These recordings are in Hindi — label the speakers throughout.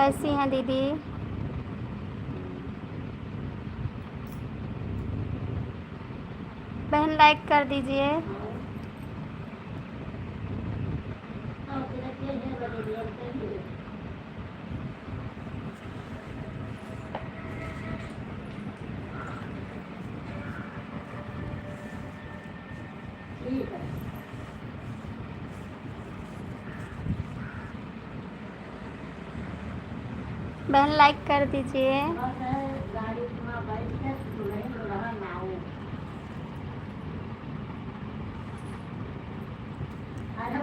Speaker 1: कैसी हैं दीदी? बहन लाइक कर दीजिए। बहन लाइक कर दीजिए।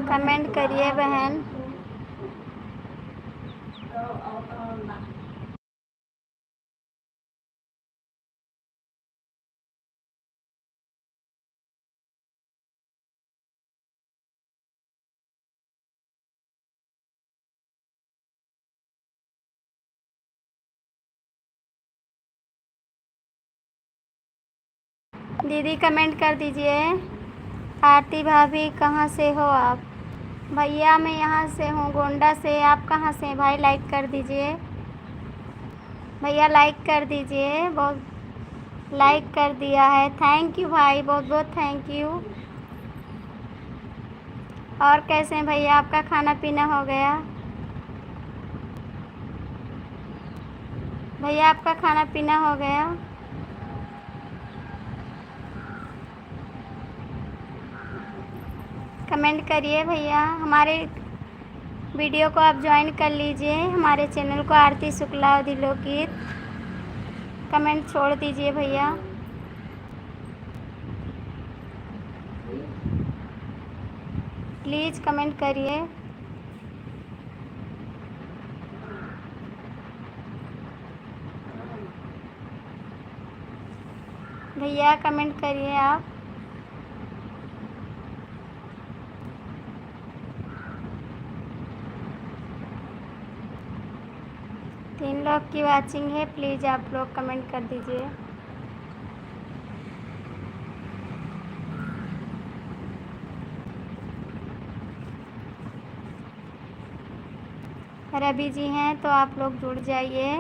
Speaker 1: कमेंट करिए बहन। दीदी कमेंट कर दीजिए। आरती भाभी कहाँ से हो आप? भैया मैं यहाँ से हूँ, गोंडा से। आप कहाँ से हैं भाई? लाइक कर दीजिए भैया, लाइक कर दीजिए। बहुत लाइक कर दिया है, थैंक यू भाई, बहुत बहुत थैंक यू। और कैसे हैं भैया? आपका खाना पीना हो गया? भैया आपका खाना पीना हो गया? कमेंट करिए भैया। हमारे वीडियो को आप ज्वाइन कर लीजिए, हमारे चैनल को आरती शुक्ला दिलोगीत। कमेंट छोड़ दीजिए भैया। प्लीज़ कमेंट करिए। भैया कमेंट करिए आप। तीन लोग की वाचिंग है, प्लीज़ आप लोग कमेंट कर दीजिए। रवि जी हैं तो आप लोग जुड़ जाइए।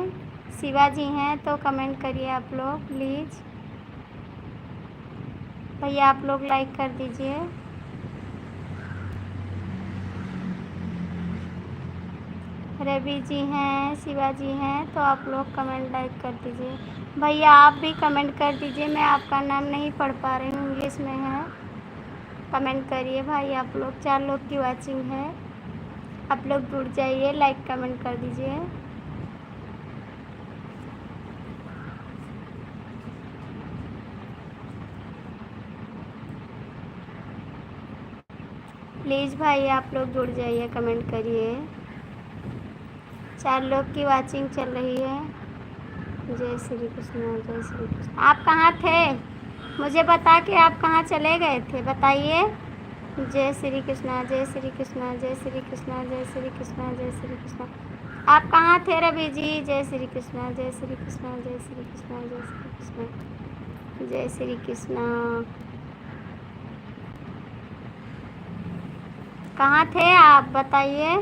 Speaker 1: शिवा जी हैं तो कमेंट करिए आप लोग प्लीज़। भैया आप लोग लाइक कर दीजिए। रवि जी हैं, शिवा जी हैं तो आप लोग कमेंट लाइक कर दीजिए। भैया आप भी कमेंट कर दीजिए, मैं आपका नाम नहीं पढ़ पा रही हूँ, इंग्लिश में है। कमेंट करिए भाई आप लोग। 4 लोग की वाचिंग है, आप लोग जुड़ जाइए, लाइक कमेंट कर दीजिए। प्लीज़ भाई आप लोग जुड़ जाइए, कमेंट करिए। 4 लोग की वाचिंग चल रही है। जय श्री कृष्ण, जय श्री कृष्ण। आप कहाँ थे? मुझे बता के आप कहाँ चले गए थे, बताइए। जय श्री कृष्ण, जय श्री कृष्ण, जय श्री कृष्ण, जय श्री कृष्ण, जय श्री कृष्ण। आप कहाँ थे रवि जी? जय श्री कृष्ण, जय श्री कृष्ण, जय श्री कृष्ण, जय श्री कृष्ण, जय श्री कृष्ण। कहाँ थे आप, बताइए।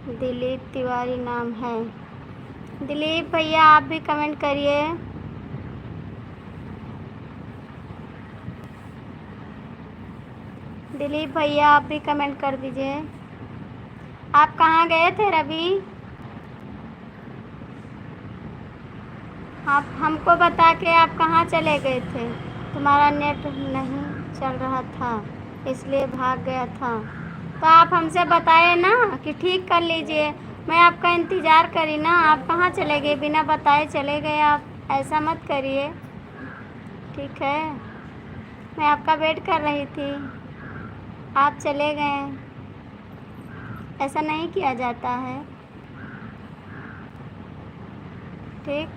Speaker 1: दिलीप तिवारी नाम है। दिलीप भैया आप भी कमेंट करिए। दिलीप भैया आप भी कमेंट कर दीजिए। आप कहाँ गए थे रवि? आप हमको बता के आप कहाँ चले गए थे? तुम्हारा नेट नहीं चल रहा था इसलिए भाग गया था। तो आप हमसे बताए ना कि ठीक कर लीजिए, मैं आपका इंतज़ार करी ना। आप कहाँ चले गए? बिना बताए चले गए आप, ऐसा मत करिए, ठीक है? मैं आपका वेट कर रही थी, आप चले गए। ऐसा नहीं किया जाता है, ठीक?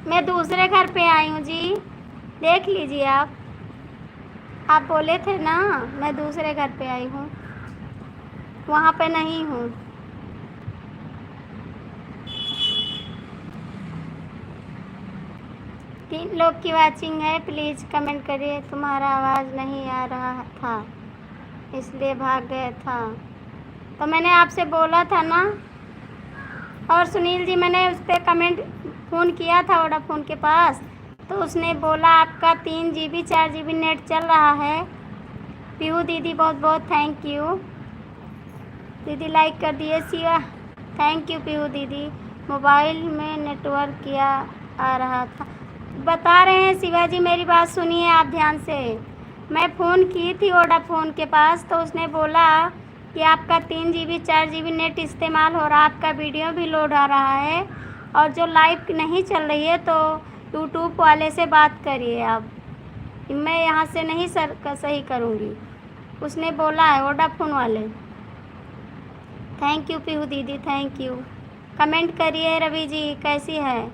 Speaker 1: मैं दूसरे घर पे आई हूँ जी, देख लीजिए आप बोले थे ना मैं दूसरे घर पे आई हूँ, वहाँ पे नहीं हूँ। 3 लोग की वाचिंग है, प्लीज़ कमेंट करिए। तुम्हारा आवाज़ नहीं आ रहा था इसलिए भाग गया था। तो मैंने आपसे बोला था ना। और सुनील जी, मैंने उस पर कमेंट फ़ोन किया था वोडाफ़ोन के पास, तो उसने बोला आपका 3 GB 4 GB नेट चल रहा है। पीहू दीदी बहुत बहुत थैंक यू। दीदी लाइक कर दिए। शिवा थैंक यू पीहू दीदी। मोबाइल में नेटवर्क किया आ रहा था। बता रहे हैं शिवा जी, मेरी बात सुनिए आप ध्यान से। मैं फ़ोन की थी वोडाफ़ोन के पास, तो उसने बोला कि आपका 3 GB 4 GB नेट इस्तेमाल हो रहा, आपका वीडियो भी लोड आ रहा है, और जो लाइव नहीं चल रही है तो यूट्यूब वाले से बात करिए आप, मैं यहाँ से नहीं सही करूँगी, उसने बोला है वोडाफ़ोन वाले। थैंक यू पीहू दीदी, थैंक यू। कमेंट करिए रवि जी कैसी है।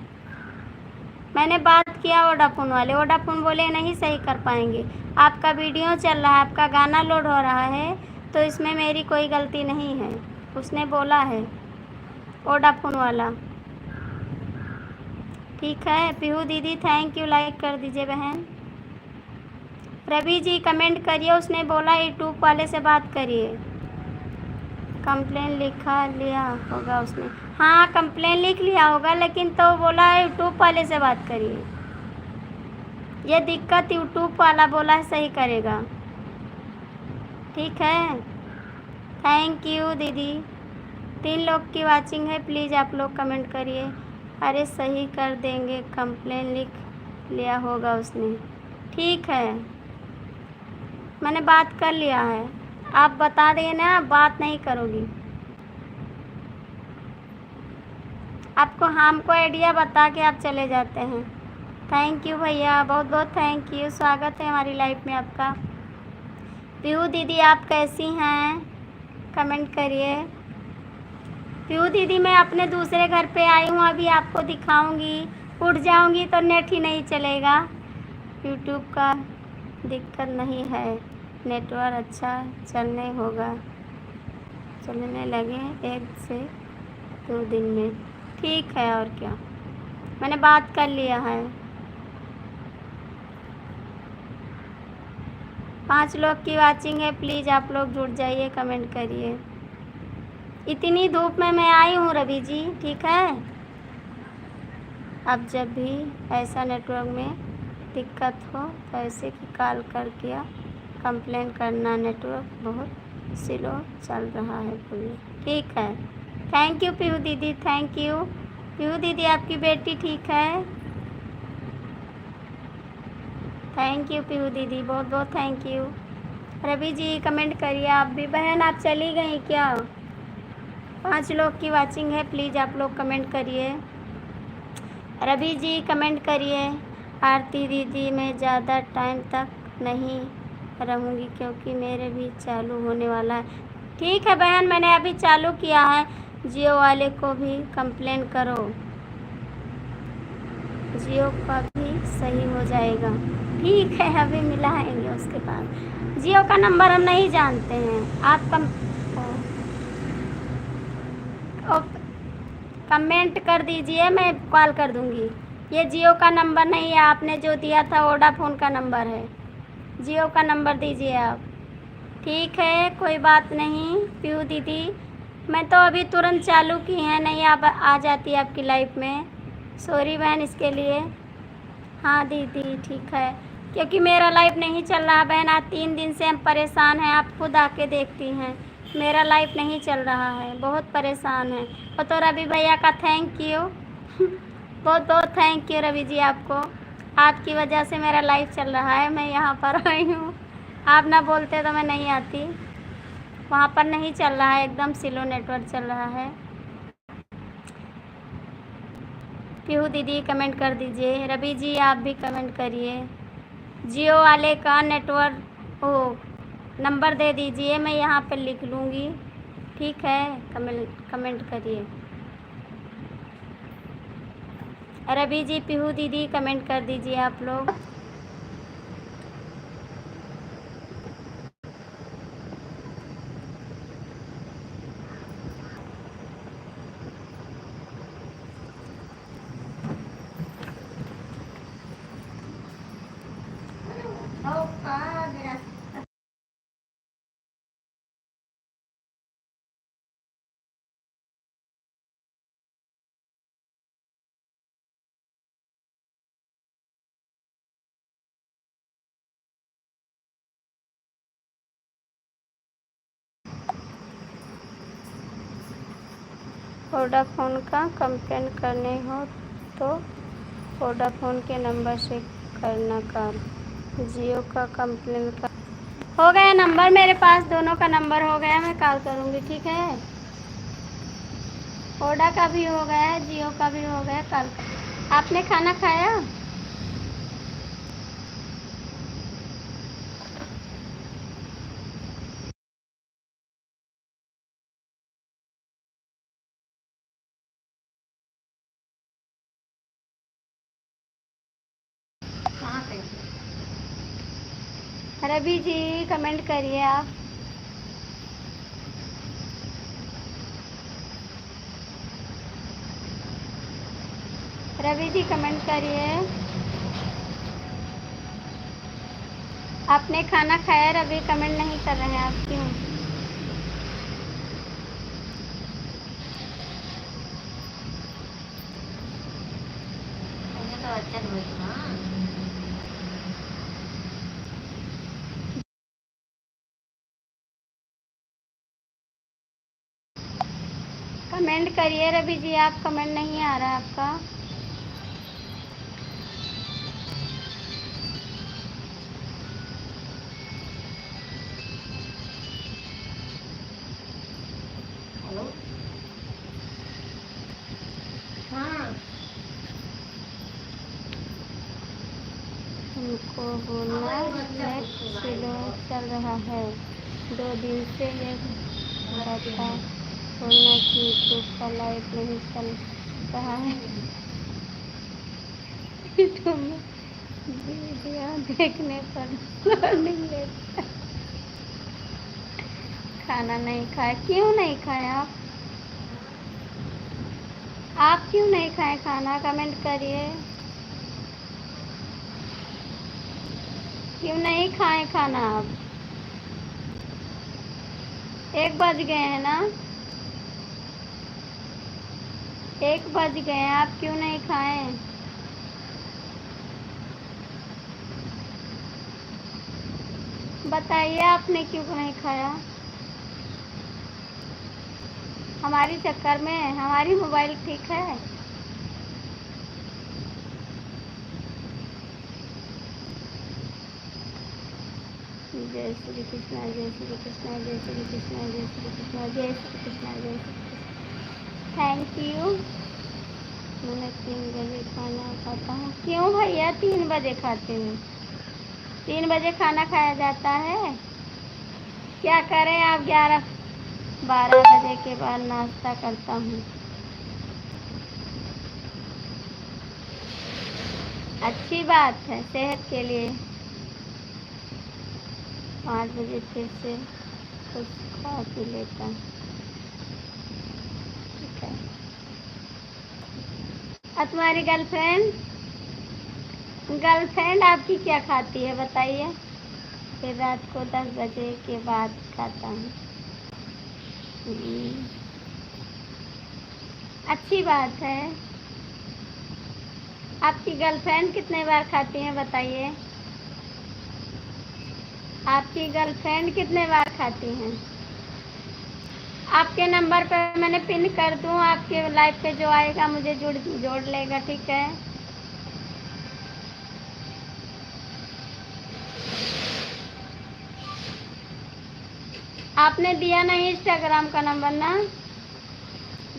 Speaker 1: मैंने बात किया वोडाफ़ोन वाले, वोडाफ़ोन बोले नहीं सही कर पाएंगे, आपका वीडियो चल रहा है, आपका गाना लोड हो रहा है, तो इसमें मेरी कोई गलती नहीं है, उसने बोला है वोडाफ़ोन वाला। ठीक है पीहू दीदी, थैंक यू, लाइक कर दीजिए बहन। रवि जी कमेंट करिए, उसने बोला यूट्यूब वाले से बात करिए। कंप्लेन लिखा लिया होगा उसने। हाँ कंप्लेन लिख लिया होगा, लेकिन तो बोला है यूट्यूब वाले से बात करिए। ये दिक्कत यूट्यूब वाला बोला है सही करेगा। ठीक है, थैंक यू दीदी। 3 लोग की वाचिंग है, प्लीज़ आप लोग कमेंट करिए। अरे सही कर देंगे, कंप्लेन लिख लिया होगा उसने। ठीक है, मैंने बात कर लिया है, आप बता दें ना, बात नहीं करोगी। आपको हमको आइडिया बता के आप चले जाते हैं। थैंक यू भैया, बहुत बहुत थैंक यू, स्वागत है हमारी लाइफ में आपका। पीहू दीदी आप कैसी हैं, कमेंट करिए। पीहू दीदी मैं अपने दूसरे घर पे आई हूँ, अभी आपको दिखाऊंगी। उठ जाऊंगी तो नेट ही नहीं चलेगा। यूट्यूब का दिक्कत नहीं है, नेटवर्क अच्छा चलने लगे 1 से 2 दिन में। ठीक है, और क्या, मैंने बात कर लिया है। 5 लोग की वाचिंग है, प्लीज़ आप लोग जुड़ जाइए, कमेंट करिए। इतनी धूप में मैं आई हूँ रवि जी, ठीक है। अब जब भी ऐसा नेटवर्क में दिक्कत हो तो ऐसे की कॉल करके कंप्लेन करना, नेटवर्क बहुत स्लो चल रहा है बोलिए। ठीक है, थैंक यू पीहू दीदी, थैंक यू। पीहू दीदी आपकी बेटी ठीक है। थैंक यू पीहू दीदी, बहुत बहुत thank you. Ravi ji comment करिए आप भी। बहन आप चली गई क्या? 5 लोग की वाचिंग है, प्लीज़ आप लोग कमेंट करिए। रवि जी कमेंट करिए। आरती दीदी मैं ज़्यादा टाइम तक नहीं रहूँगी क्योंकि मेरे भी चालू होने वाला है। ठीक है बहन, मैंने अभी चालू किया है, जियो वाले को भी कंप्लेन करो, जियो का भी सही हो जाएगा। ठीक है, अभी मिलाएंगे उसके बाद। जियो का नंबर हम नहीं जानते हैं, आप कमेंट कर दीजिए, मैं कॉल कर दूंगी। ये जियो का नंबर नहीं है, आपने जो दिया था वोडाफ़ोन का नंबर है, जियो का नंबर दीजिए आप। ठीक है, कोई बात नहीं पीहू दीदी, मैं तो अभी तुरंत चालू की है, नहीं आप आ जाती आपकी लाइफ में। सॉरी बहन इसके लिए। हाँ दीदी ठीक है, क्योंकि मेरा लाइफ नहीं चल रहा बहन, आज 3 दिन से हम परेशान हैं, आप खुद आके देखती हैं, मेरा लाइफ नहीं चल रहा है, बहुत परेशान है। और तो रवि भैया का थैंक यू बहुत बहुत थैंक यू रवि जी आपको, आपकी वजह से मेरा लाइफ चल रहा है, मैं यहाँ पर आई हूँ। आप ना बोलते तो मैं नहीं आती। वहाँ पर नहीं चल रहा है, एकदम स्लो नेटवर्क चल रहा है। पीहू दीदी कमेंट कर दीजिए, रवि जी आप भी कमेंट करिए। जियो वाले का नेटवर्क नंबर दे दीजिए, मैं यहाँ पर लिख लूँगी। ठीक है, कमेंट करिए। रवि जी पीहू दीदी कमेंट कर दीजिए आप लोग। वोडाफ़ोन का कंप्लेन करनी हो तो वोडाफ़ोन के नंबर से करना कॉल। जियो का कंप्लेन कर हो गया नंबर मेरे पास, दोनों का नंबर हो गया, मैं कॉल करूँगी, ठीक है। वोडा का भी हो गया है, जियो का भी हो गया, कॉल। आपने खाना खाया? रवि जी कमेंट करिए आप। रवि जी कमेंट करिए। आपने खाना खाया? रवि कमेंट नहीं कर रहे हैं आप, क्यों? तो अच्छा कमेंट करिए रवि जी, आप कमेंट नहीं आ रहा है आपका। हेलो। हाँ, उनको बोलना नेट स्लो चल रहा है, 2 दिन से ये रहता, बोलना कि यूट्यूब का लाइव नहीं चल रहा है। यूट्यूब में वीडियो देखने पर वार्निंग लेता। खाना नहीं खाया? क्यों नहीं खाया आप क्यों नहीं खाए खाना? कमेंट करिए, क्यों नहीं खाए खाना आप? 1 बज गए हैं ना, 1 बज गए हैं, आप क्यों नहीं खाए? बताइए आपने क्यों नहीं खाया? हमारी चक्कर में? हमारी मोबाइल ठीक है? जय श्री कृष्णा, जय श्री कृष्णा, जय श्री कृष्णा, जय श्री कृष्णा, जय श्री कृष्णा, जय श्री कृष्णा। Thank you. मैंने 3 बजे खाना खाता हूँ। क्यों भैया 3 बजे खाते हैं? 3 बजे खाना खाया जाता है? क्या करें आप, 11-12 बजे के बाद नाश्ता करता हूँ। अच्छी बात है सेहत के लिए। 5 बजे फिर से कुछ खा पी लेता हूँ, ठीक है। और तुम्हारी गर्लफ्रेंड गर्लफ्रेंड आपकी क्या खाती है बताइए? फिर रात को 10 बजे के बाद खाता हूँ। अच्छी बात है। आपकी गर्लफ्रेंड कितने बार खाती हैं बताइए? आपकी गर्लफ्रेंड कितने बार खाती हैं? आपके नंबर पर मैंने पिन कर दूं, आपके लाइव पे जो आएगा मुझे जोड़ लेगा, ठीक है। आपने दिया नहीं इंस्टाग्राम का नंबर ना,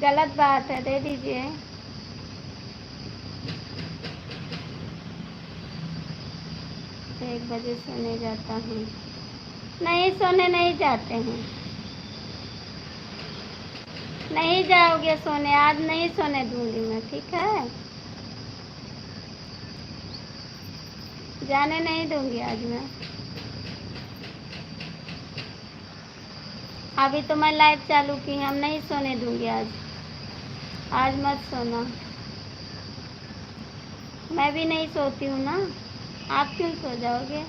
Speaker 1: गलत बात है, दे दीजिए। एक बजे सोने जाता हूँ। नहीं, सोने नहीं जाते हैं। नहीं जाओगे सोने? आज नहीं सोने दूंगी मैं, ठीक है। जाने नहीं दूंगी आज मैं। अभी तो मैं लाइव चालू की, हम नहीं सोने दूंगी आज। आज मत सोना। मैं भी नहीं सोती हूँ ना, आप क्यों सो जाओगे?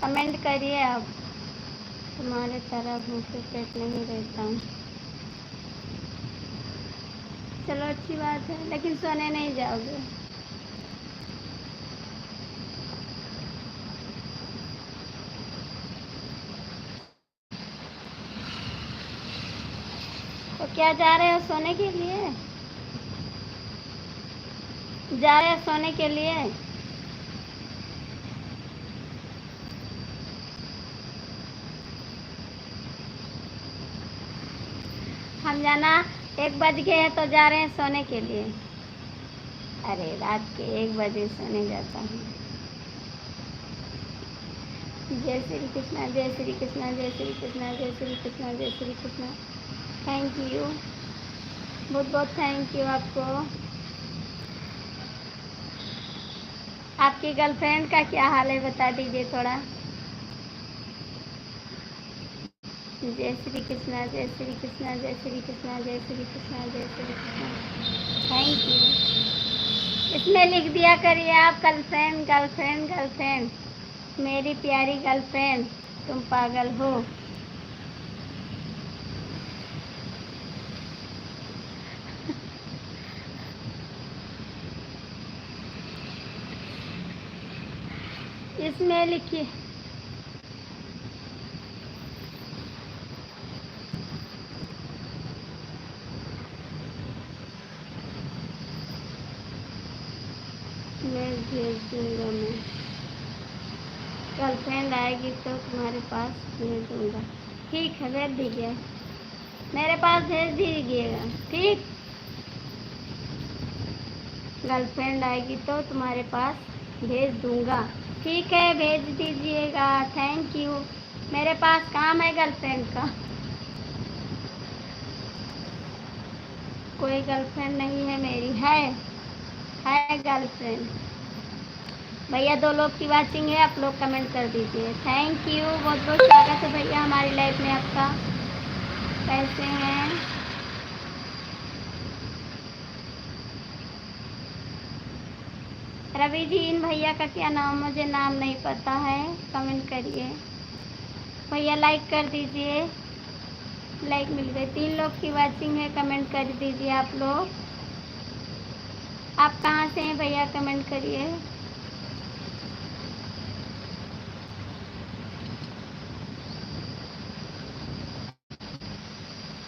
Speaker 1: कमेंट करिए आप। तुम्हारे तरह भूखे पेट नहीं रहता हूँ। चलो अच्छी बात है, लेकिन सोने नहीं जाओगे। क्या जा रहे हो सोने के लिए? जा रहे हो सोने के लिए? हम जाना 1 बज गए हैं तो जा रहे हैं सोने के लिए। अरे रात के 1 बजे सोने जाता हूँ। जय श्री कृष्णा, जय श्री कृष्णा, जय श्री कृष्णा, जय श्री कृष्णा, जय श्री कृष्णा। थैंक यू, बहुत बहुत थैंक यू आपको। आपकी गर्लफ्रेंड का क्या हाल है बता दीजिए थोड़ा। जय श्री कृष्णा, जय श्री कृष्णा, जय श्री कृष्णा, जय श्री कृष्णा, जय श्री कृष्णा। Thank you. इसमें लिख दिया करिए आप गर्लफ्रेंड गर्लफ्रेंड गर्लफ्रेंड, मेरी प्यारी गर्लफ्रेंड तुम पागल हो। इसमें लिखिए मैं भेज दूंगा। मैं गर्लफ्रेंड आएगी तो तुम्हारे पास भेज दूंगा। ठीक है, भेज दीजिए, मेरे पास भेज दीजिएगा। ठीक, गर्लफ्रेंड आएगी तो तुम्हारे पास भेज दूंगा। ठीक है, भेज दीजिएगा। Thank you. मेरे पास काम है गर्लफ्रेंड का। कोई गर्लफ्रेंड नहीं है मेरी, है गर्लफ्रेंड। भैया 2 लोग की वाचिंग है, आप लोग कमेंट कर दीजिए। थैंक यू, बहुत बहुत स्वागत है भैया हमारी लाइफ में आपका। कैसे हैं? रवि जी, इन भैया का क्या नाम, मुझे नाम नहीं पता है, कमेंट करिए। भैया लाइक कर दीजिए, लाइक मिल गई। 3 लोग की वाचिंग है, कमेंट कर दीजिए आप लोग। आप कहाँ से हैं भैया, कमेंट करिए।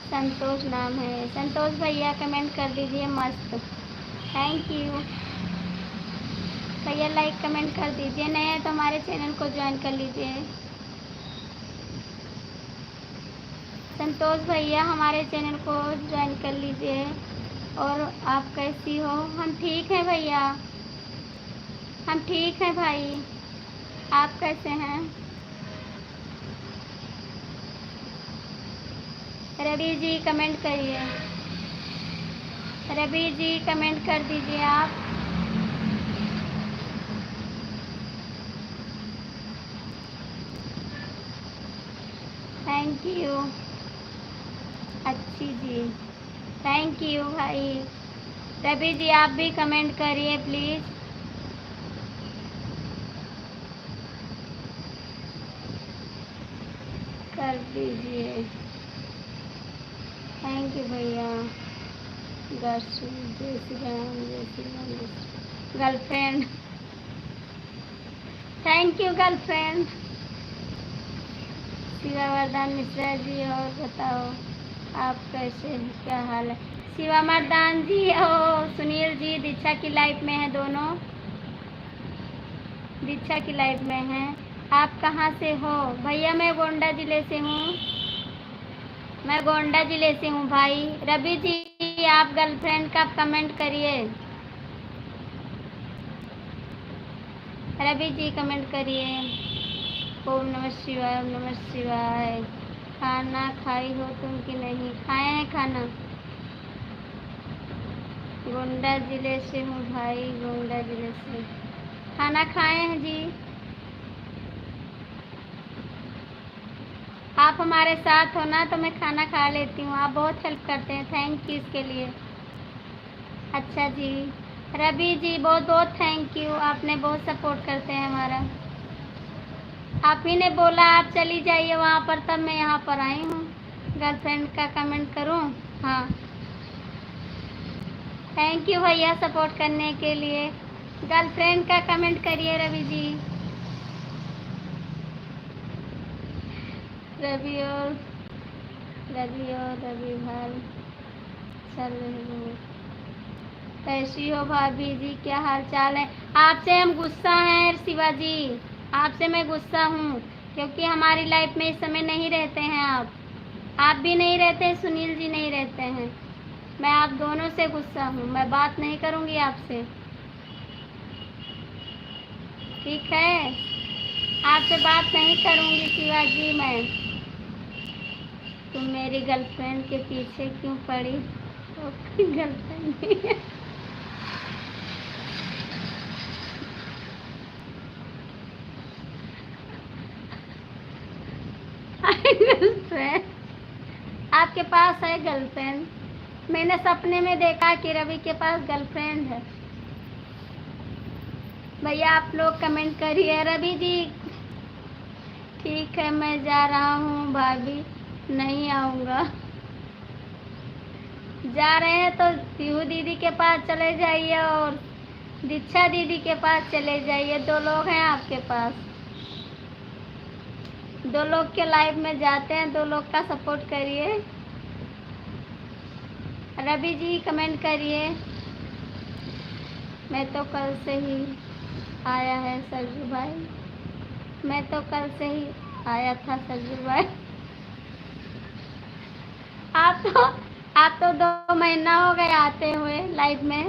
Speaker 1: संतोष नाम है, संतोष भैया कमेंट कर दीजिए मस्त। थैंक यू भैया, लाइक कमेंट कर दीजिए। नए हैं तो हमारे चैनल को ज्वाइन कर लीजिए। संतोष भैया हमारे चैनल को ज्वाइन कर लीजिए। और आप कैसी हो? हम ठीक हैं भैया, हम ठीक हैं भाई। आप कैसे हैं? रवि जी कमेंट करिए, रवि जी कमेंट कर दीजिए आप। थैंक यू अच्छी जी, थैंक यू भाई। रवि जी आप भी कमेंट करिए प्लीज़। कर दीजिए, थैंक यू भैया। जय श्री राम, जय श्री राम, जय Shri girlfriend. Thank you girlfriend. Shiva वरदान मिश्रा जी, और बताओ आप कैसे हैं, क्या हाल है? शिवा मर्दान जी और सुनील जी दीक्षा की लाइफ में है, दोनों दीक्षा की लाइफ में हैं। आप कहाँ से हो? भैया मैं गोंडा जिले से हूँ, मैं गोंडा जिले से हूँ भाई। रवि जी आप गर्लफ्रेंड का कमेंट करिए, रवि जी कमेंट करिए। ओम नमः शिवाय, ओम नमः शिवाय। खाना खाई हो तुम कि नहीं? खाए हैं खाना। गोंडा जिले से हूँ भाई, गोंडा जिले से। खाना खाए हैं जी। आप हमारे साथ हो ना तो मैं खाना खा लेती हूँ। आप बहुत हेल्प करते हैं, थैंक यू इसके लिए। अच्छा जी, रवि जी बहुत बहुत थैंक यू, आपने बहुत सपोर्ट करते हैं हमारा। आप ही ने बोला आप चली जाइए वहाँ पर, तब मैं यहाँ पर आई हूँ। गर्लफ्रेंड का कमेंट करूँ? हाँ, थैंक यू भैया सपोर्ट करने के लिए। गर्लफ्रेंड का कमेंट करिए रवि जी। रवि और रवि भाई, चल रही हूँ। कैसी हो भाभी जी, क्या हाल चाल है? आपसे हम गुस्सा हैं शिवाजी, आपसे मैं गुस्सा हूँ क्योंकि हमारी लाइफ में इस समय नहीं रहते हैं आप भी नहीं रहते, सुनील जी नहीं रहते हैं। मैं आप दोनों से गुस्सा हूँ, मैं बात नहीं करूँगी आपसे, ठीक है? आपसे बात नहीं करूँगी शिवाजी मैं। तुम मेरी गर्लफ्रेंड के पीछे क्यों पड़ी? तो गर्लफ्रेंड नहीं है। गर्लफ्रेंड आपके पास है गर्लफ्रेंड? मैंने सपने में देखा कि रवि के पास गर्लफ्रेंड है। भैया आप लोग कमेंट करिए। रवि जी ठीक है मैं जा रहा हूँ भाभी, नहीं आऊँगा। जा रहे हैं तो पीहू दीदी के पास चले जाइए और दीक्षा दीदी के पास चले जाइए, 2 लोग हैं आपके पास। 2 लोग के लाइव में जाते हैं, 2 लोग का सपोर्ट करिए। रवि जी कमेंट करिए। मैं तो कल से ही आया है सरजू भाई, मैं तो कल से ही आया था सरजू भाई। आप तो आप तो 2 महीना हो गए आते हुए लाइव में।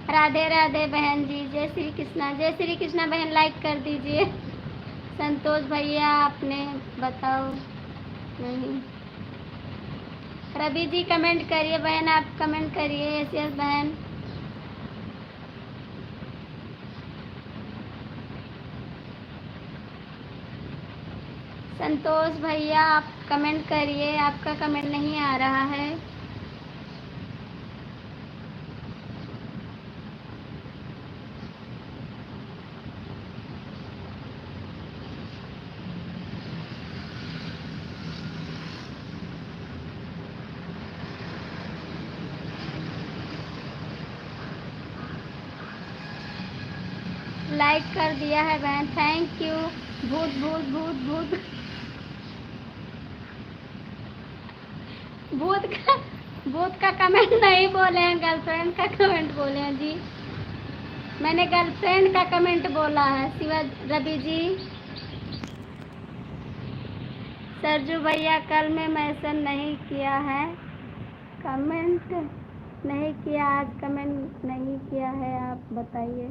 Speaker 1: राधे राधे बहन जी, जय श्री कृष्णा, जय श्री कृष्णा बहन, लाइक कर दीजिए। संतोष भैया आपने बताओ नहीं। रवि जी कमेंट करिए बहन, आप कमेंट करिए। यस यस बहन। संतोष भैया आप कमेंट करिए, आपका कमेंट नहीं आ रहा है। लाइक कर दिया है बहन, थैंक यू। भूत भूत भूत भूत भूत का भूत का कमेंट नहीं बोले हैं, गर्लफ्रेंड का कमेंट बोले हैं जी। मैंने गर्लफ्रेंड का कमेंट बोला है शिवा। रवि जी, सरजू भैया कल में मैसेज नहीं किया है, कमेंट नहीं किया, आज कमेंट नहीं किया है, आप बताइए।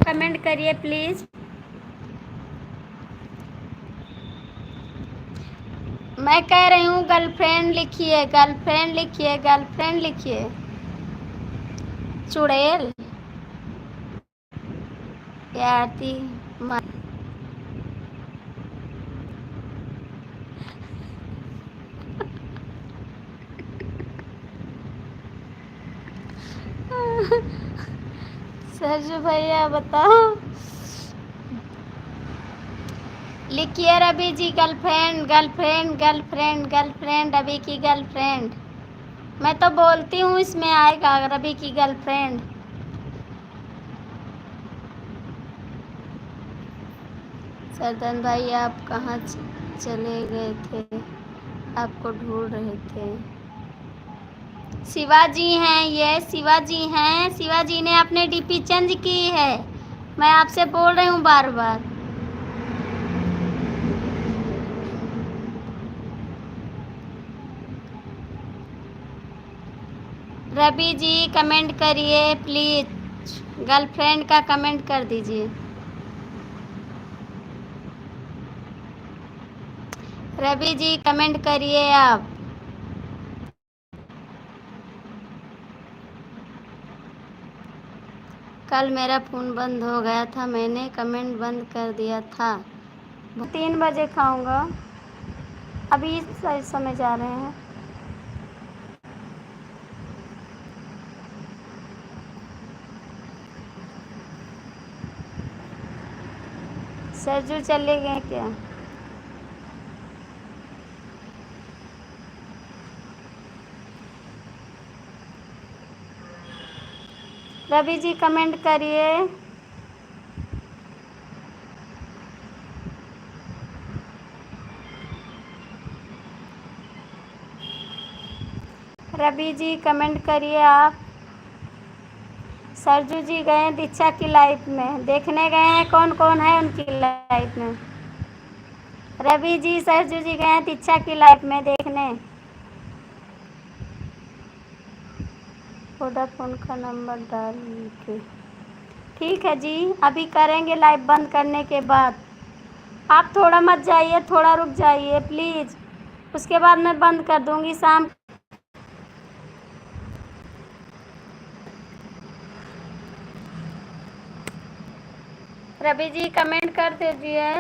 Speaker 1: कमेंट करिए प्लीज़। मैं कह रही हूँ गर्लफ्रेंड लिखिए, गर्लफ्रेंड लिखिए, गर्लफ्रेंड लिखिए। चुड़ैल या आरती सरजू भैया बताओ। लिखिए Ravi ji, girlfriend girlfriend girlfriend girlfriend, Ravi की गर्लफ्रेंड। मैं तो बोलती हूँ इसमें आएगा रवि की गर्लफ्रेंड। सरदन भाई आप कहाँ चले गए थे, आपको ढूंढ रहे थे। शिवाजी हैं, ये शिवाजी हैं, शिवाजी ने अपने डीपी चेंज की है। मैं आपसे बोल रही हूँ बार बार। रवि जी कमेंट करिए प्लीज, गर्लफ्रेंड का कमेंट कर दीजिए। रवि जी कमेंट करिए आप। कल मेरा फ़ोन बंद हो गया था, मैंने कमेंट बंद कर दिया था। 3 बजे खाऊंगा, अभी इस समय जा रहे हैं। सरजू चले गए क्या? रवि जी कमेंट करिए। रवि जी कमेंट करिए आप। सरजू जी गए दीक्षा की लाइफ में, देखने गए हैं कौन कौन है उनकी लाइफ में। रवि जी सरजू जी गए हैं दीक्षा की लाइफ में देखने। वोडाफोन का नंबर डाल के ठीक है जी, अभी करेंगे लाइव बंद करने के बाद। आप थोड़ा मत जाइए, थोड़ा रुक जाइए प्लीज़, उसके बाद मैं बंद कर दूंगी शाम। रवि जी कमेंट कर दीजिए।